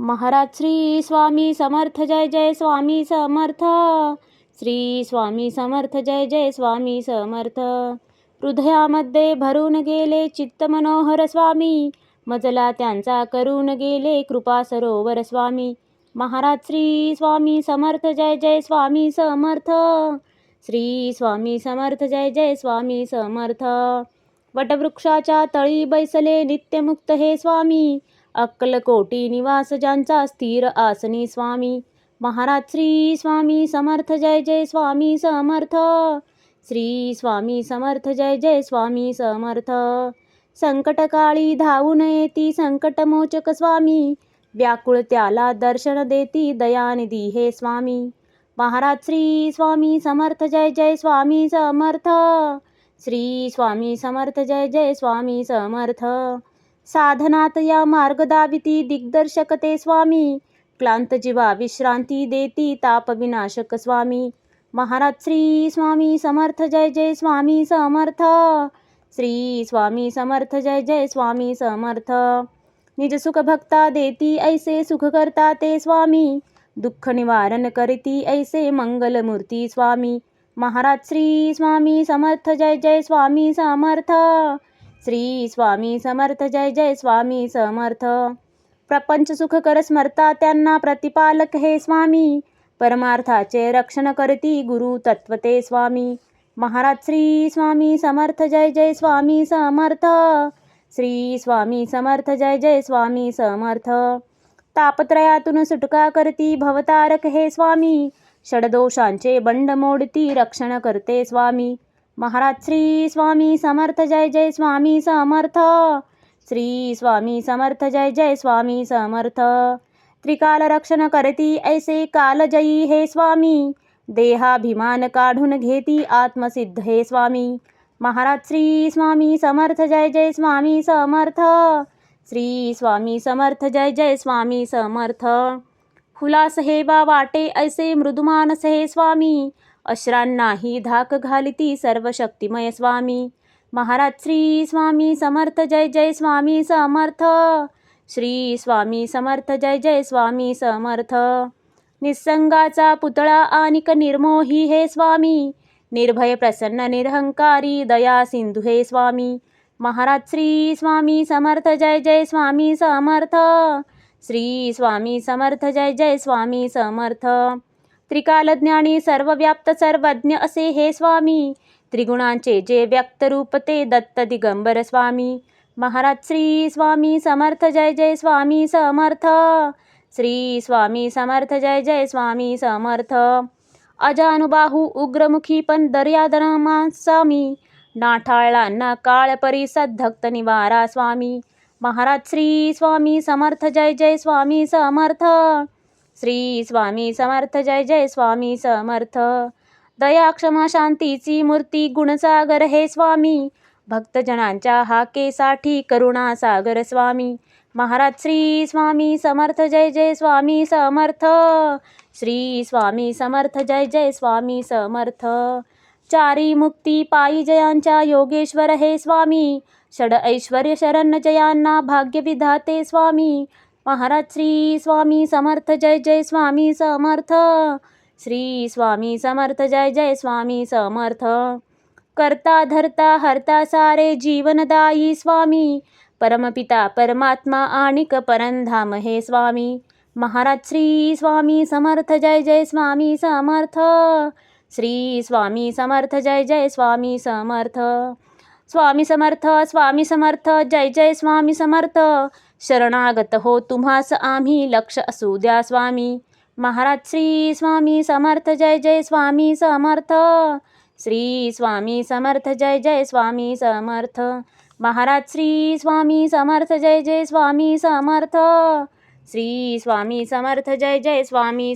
महाराज श्री स्वामी समर्थ जय जय स्वामी समर्थ. श्री स्वामी समर्थ जय जय स्वामी समर्थ. हृदयामध्ये भरून गेले चित्त मनोहर स्वामी, मजला त्यांचा करून गेले कृपा सरोवर स्वामी. महाराज श्री स्वामी समर्थ जय जय स्वामी समर्थ. श्री स्वामी समर्थ जय जय स्वामी समर्थ. वटवृक्षाच्या तळी बैसले नित्यमुक्त हे स्वामी, अक्कलकोटी निवास ज्यांचा स्थिर आसनी स्वामी. महाराज श्री स्वामी समर्थ जय जय स्वामी समर्थ. श्री स्वामी समर्थ जय जय स्वामी समर्थ. संकटकाळी धावून येती संकटमोचक स्वामी, व्याकुळ त्याला दर्शन देती दयानिधी हे स्वामी. महाराज श्री स्वामी समर्थ जय जय स्वामी समर्थ. श्री स्वामी समर्थ जय जय स्वामी समर्थ. साधनात या मार्ग दाविती दिग्दर्शक ते स्वामी, क्लांत जीवा विश्रांती देती ताप विनाशक स्वामी. महाराज श्री स्वामी समर्थ जय जय स्वामी समर्थ. श्री स्वामी समर्थ जय जय स्वामी समर्थ. निज सुख भक्ता देती ऐसे सुख करता ते स्वामी, दुःख निवारण करती ऐसे मंगलमूर्ती स्वामी. महाराज श्री स्वामी समर्थ जय जय स्वामी समर्थ. श्री स्वामी समर्थ जय जय स्वामी समर्थ. प्रपंच सुख कर स्मरता त्यांना प्रतिपालक हे स्वामी, परमार्थाचे रक्षण करती गुरु तत्वते स्वामी. महाराज श्री स्वामी समर्थ जय जय स्वामी समर्थ. श्री स्वामी समर्थ जय जय स्वामी समर्थ. तापत्रयातून सुटका करती भवतारक हे स्वामी, षडदोषांचे बंड मोडती रक्षण करते स्वामी. महाराज श्री स्वामी समर्थ जय जय स्वामी समर्थ. श्री स्वामी समर्थ जय जय स्वामी समर्थ. त्रिकाल रक्षण करती ऐसे कालजयी हे स्वामी, देहाभिमान काढून घेती आत्मसिद्ध हे स्वामी. महाराज श्री स्वामी समर्थ जय जय स्वामी समर्थ. श्री स्वामी समर्थ जय जय स्वामी समर्थ. हुलास हे बा वाटे ऐसे मृदुमानस हे स्वामी, अश्रांनाही धाक घालिती सर्व शक्तिमय स्वामी. महाराज श्री स्वामी समर्थ जय जय स्वामी समर्थ. श्री स्वामी समर्थ जय जय स्वामी समर्थ. निसंगाचा पुतळा आनिक निर्मोही हे स्वामी, निर्भय प्रसन्न निरहंकारी दया सिंधू हे स्वामी. महाराज श्री स्वामी समर्थ जय जय स्वामी समर्थ. श्री स्वामी समर्थ जय जय स्वामी समर्थ. त्रिकालज्ञानी सर्वव्याप्त सर्वज्ञ असे हे स्वामी, त्रिगुणांचे जे व्यक्त रूप ते दत्त दिगंबर स्वामी. महाराज श्री स्वामी समर्थ जय जय स्वामी समर्थ. श्री स्वामी समर्थ जय जय स्वामी समर्थ. अजानुबाहू उग्रमुखी पण दर्यादनमा स्वामी, नाठाळला ना काळ परिसद धक्त निवारा स्वामी. महाराज श्री स्वामी समर्थ जय जय स्वामी समर्थ. श्री स्वामी समर्थ जय जय स्वामी समर्थ. दया क्षमा शांतीची मूर्ती गुणसागर हे स्वामी, भक्तजनांच्या हाकेसाठी करुणा सागर स्वामी. महाराज श्री स्वामी समर्थ जय जय स्वामी समर्थ. श्री स्वामी समर्थ जय जय स्वामी समर्थ. चारी मुक्ती पायी जयांच्या योगेश्वर हे स्वामी, षड ऐश्वर्य शरण जयांना भाग्य विधाते स्वामी. महाराज श्री स्वामी समर्थ जय जय स्वामी समर्थ. श्री स्वामी समर्थ जय जय स्वामी समर्थ. करता धरता हरता सारे जीवनदायी स्वामी, परमपिता परमात्मा आणिक परंधाम हे स्वामी. महाराज श्री स्वामी समर्थ जय जय स्वामी समर्थ. श्री स्वामी समर्थ जय जय स्वामी समर्थ. स्वामी समर्थ स्वामी समर्थ जय जय स्वामी समर्थ. शरणागत हो तुम्हास आम्ही लक्ष असू द्या स्वामी. महाराज श्री स्वामी समर्थ जय जय स्वामी समर्थ. श्री स्वामी समर्थ जय जय स्वामी समर्थ. महाराज श्री स्वामी समर्थ जय जय स्वामी समर्थ. श्री स्वामी समर्थ जय जय स्वामी